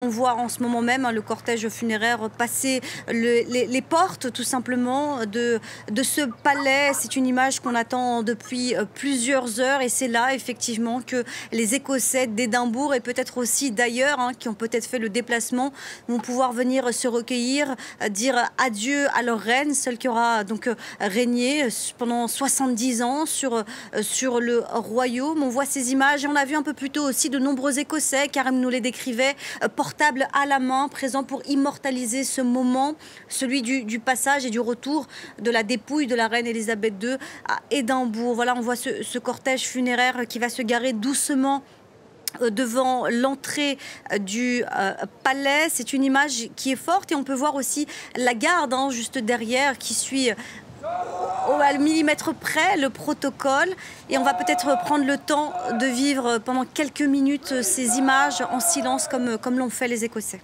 On voit en ce moment même le cortège funéraire passer les portes tout simplement de ce palais. C'est une image qu'on attend depuis plusieurs heures et c'est là effectivement que les Écossais d'Édimbourg et peut-être aussi d'ailleurs qui ont peut-être fait le déplacement vont pouvoir venir se recueillir, dire adieu à leur reine, celle qui aura donc régné pendant 70 ans sur le royaume. On voit ces images et on a vu un peu plus tôt aussi de nombreux Écossais, Karim nous les décrivait, portable à la main, présent pour immortaliser ce moment, celui du passage et du retour de la dépouille de la reine Elisabeth II à Édimbourg. Voilà, on voit ce cortège funéraire qui va se garer doucement devant l'entrée du palais. C'est une image qui est forte et on peut voir aussi la garde juste derrière qui suit au millimètre près le protocole et on va peut-être prendre le temps de vivre pendant quelques minutes ces images en silence comme l'ont fait les Écossais.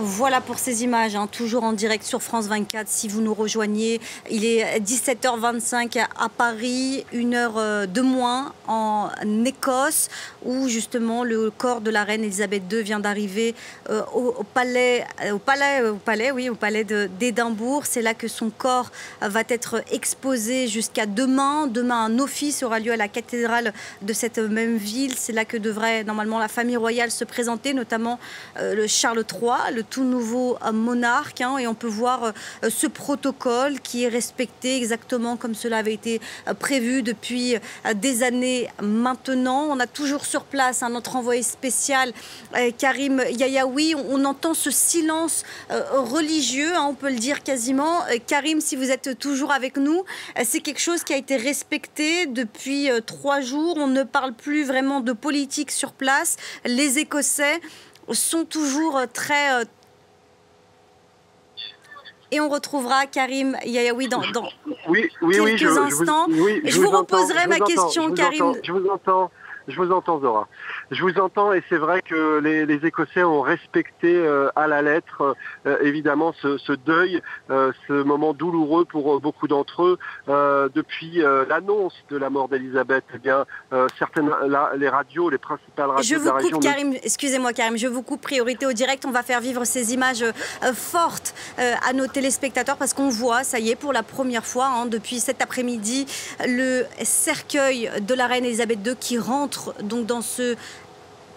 Voilà pour ces images, toujours en direct sur France 24. Si vous nous rejoignez, il est 17h25 à Paris, 1 heure de moins en Écosse, où justement le corps de la reine Elisabeth II vient d'arriver au palais d'Édimbourg. C'est là que son corps va être exposé jusqu'à demain. Demain, un office aura lieu à la cathédrale de cette même ville. C'est là que devrait normalement la famille royale se présenter, notamment le Charles III, le tout nouveau monarque, et on peut voir ce protocole qui est respecté exactement comme cela avait été prévu depuis des années maintenant. On a toujours sur place notre envoyé spécial Karim Yayaoui. On entend ce silence religieux, on peut le dire quasiment. Karim, si vous êtes toujours avec nous, c'est quelque chose qui a été respecté depuis 3 jours. On ne parle plus vraiment de politique sur place. Les Écossais sont toujours très... Et on retrouvera Karim Yayaoui dans quelques instants. Je vous reposerai ma question, Karim. Je vous entends, Zora. Je vous entends et c'est vrai que les Écossais ont respecté à la lettre, évidemment, ce deuil, ce moment douloureux pour beaucoup d'entre eux. Depuis l'annonce de la mort d'Elisabeth, eh bien, les radios, les principales radios de la région... Karim, excusez-moi Karim, je vous coupe, priorité au direct. On va faire vivre ces images fortes à nos téléspectateurs parce qu'on voit, ça y est, pour la première fois, depuis cet après-midi, le cercueil de la reine Elisabeth II qui rentre donc dans ce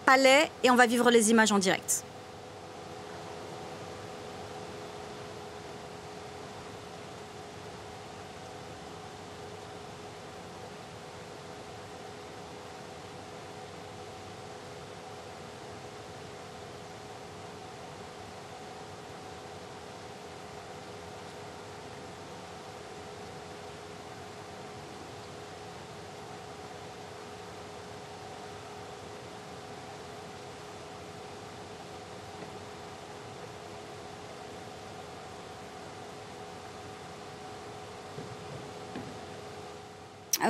palais et on va vivre les images en direct.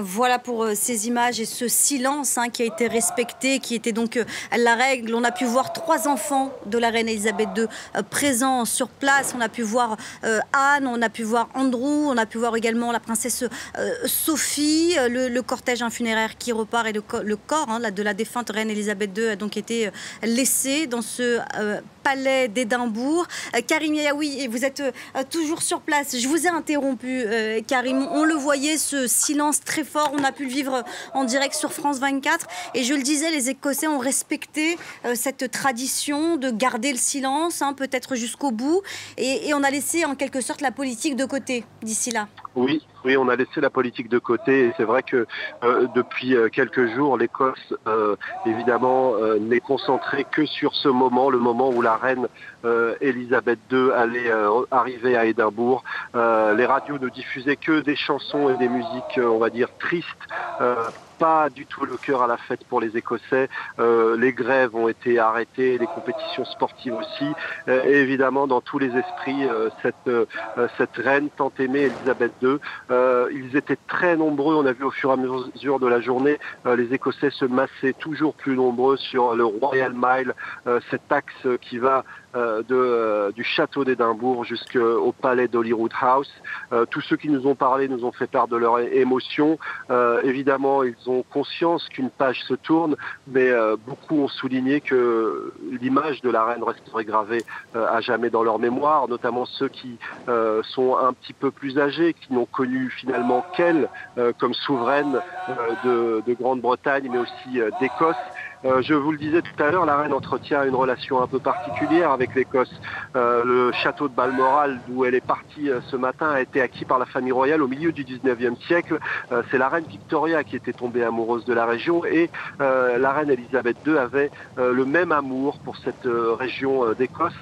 Voilà pour ces images et ce silence qui a été respecté, qui était donc la règle. On a pu voir 3 enfants de la reine Elisabeth II présents sur place. On a pu voir Anne, on a pu voir Andrew, on a pu voir également la princesse Sophie. Le cortège funéraire qui repart et le corps de la défunte reine Elisabeth II a donc été laissé dans ce palais d'Édimbourg. Karim Yaoui, vous êtes toujours sur place. Je vous ai interrompu, Karim. On le voyait, ce silence très fort. On a pu le vivre en direct sur France 24. Et je le disais, les Écossais ont respecté cette tradition de garder le silence, peut-être jusqu'au bout. Et on a laissé en quelque sorte la politique de côté d'ici là. Oui, on a laissé la politique de côté et c'est vrai que depuis quelques jours, l'Écosse, évidemment, n'est concentrée que sur ce moment, le moment où la reine Elisabeth II allait arriver à Édimbourg. Les radios ne diffusaient que des chansons et des musiques, on va dire, tristes. Pas du tout le cœur à la fête pour les Écossais. Les grèves ont été arrêtées, les compétitions sportives aussi. Et évidemment, dans tous les esprits, cette reine tant aimée, Elisabeth II, ils étaient très nombreux. On a vu au fur et à mesure de la journée, les Écossais se massaient toujours plus nombreux sur le Royal Mile, cet axe qui va du château d'Édimbourg jusqu'au palais d'Holyrood House. Tous ceux qui nous ont parlé nous ont fait part de leur émotion. Évidemment, ils ont conscience qu'une page se tourne, mais beaucoup ont souligné que l'image de la reine resterait gravée à jamais dans leur mémoire, notamment ceux qui sont un petit peu plus âgés, qui n'ont connu finalement qu'elle comme souveraine de Grande-Bretagne, mais aussi d'Écosse. Je vous le disais tout à l'heure, la reine entretient une relation un peu particulière avec l'Écosse. Le château de Balmoral, d'où elle est partie ce matin, a été acquis par la famille royale au milieu du 19e siècle. C'est la reine Victoria qui était tombée amoureuse de la région et la reine Elisabeth II avait le même amour pour cette région d'Écosse.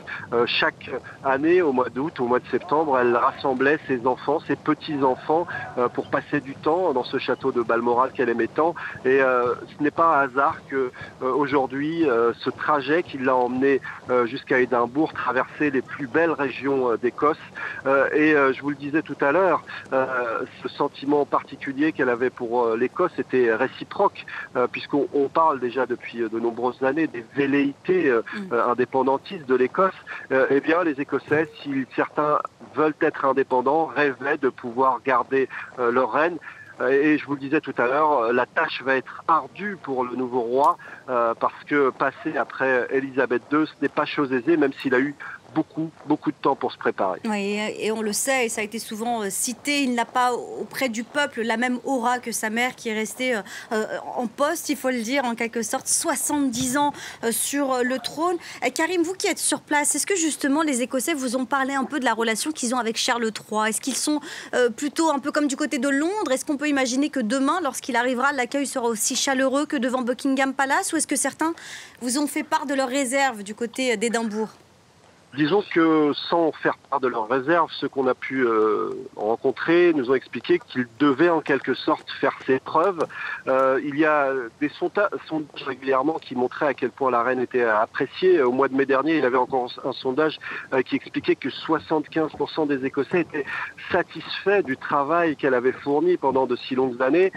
Chaque année, au mois d'août, au mois de septembre, elle rassemblait ses enfants, ses petits-enfants pour passer du temps dans ce château de Balmoral qu'elle aimait tant. Et ce n'est pas un hasard que aujourd'hui, ce trajet qui l'a emmené jusqu'à Édimbourg, traverser les plus belles régions d'Écosse. Et je vous le disais tout à l'heure, ce sentiment particulier qu'elle avait pour l'Écosse était réciproque, puisqu'on parle déjà depuis de nombreuses années des velléités indépendantistes de l'Écosse. Eh bien, les Écossais, si certains veulent être indépendants, rêvaient de pouvoir garder leur reine. Et je vous le disais tout à l'heure, la tâche va être ardue pour le nouveau roi parce que passer après Elisabeth II, ce n'est pas chose aisée, même s'il a eu beaucoup de temps pour se préparer. Oui, et on le sait, et ça a été souvent cité, il n'a pas auprès du peuple la même aura que sa mère qui est restée en poste, il faut le dire, en quelque sorte, 70 ans sur le trône. Karim, vous qui êtes sur place, est-ce que justement les Écossais vous ont parlé un peu de la relation qu'ils ont avec Charles III? Est-ce qu'ils sont plutôt un peu comme du côté de Londres? Est-ce qu'on peut imaginer que demain, lorsqu'il arrivera, l'accueil sera aussi chaleureux que devant Buckingham Palace? Ou est-ce que certains vous ont fait part de leurs réserves du côté d'Édimbourg? Disons que sans faire part de leurs réserves, ceux qu'on a pu rencontrer nous ont expliqué qu'ils devaient en quelque sorte faire ses preuves. Il y a des sondages régulièrement qui montraient à quel point la reine était appréciée. Au mois de mai dernier, il y avait encore un sondage qui expliquait que 75% des Écossais étaient satisfaits du travail qu'elle avait fourni pendant de si longues années,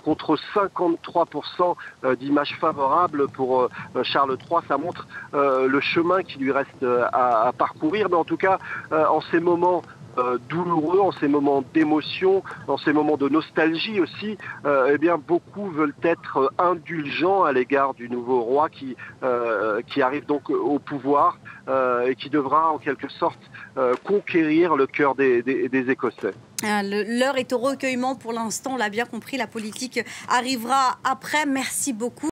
contre 53% d'images favorables pour Charles III. Ça montre le chemin qui lui reste à parcourir, mais en tout cas, en ces moments douloureux, en ces moments d'émotion, en ces moments de nostalgie aussi, eh bien beaucoup veulent être indulgents à l'égard du nouveau roi qui arrive donc au pouvoir et qui devra en quelque sorte conquérir le cœur des Écossais. L'heure est au recueillement pour l'instant, on l'a bien compris, la politique arrivera après. Merci beaucoup.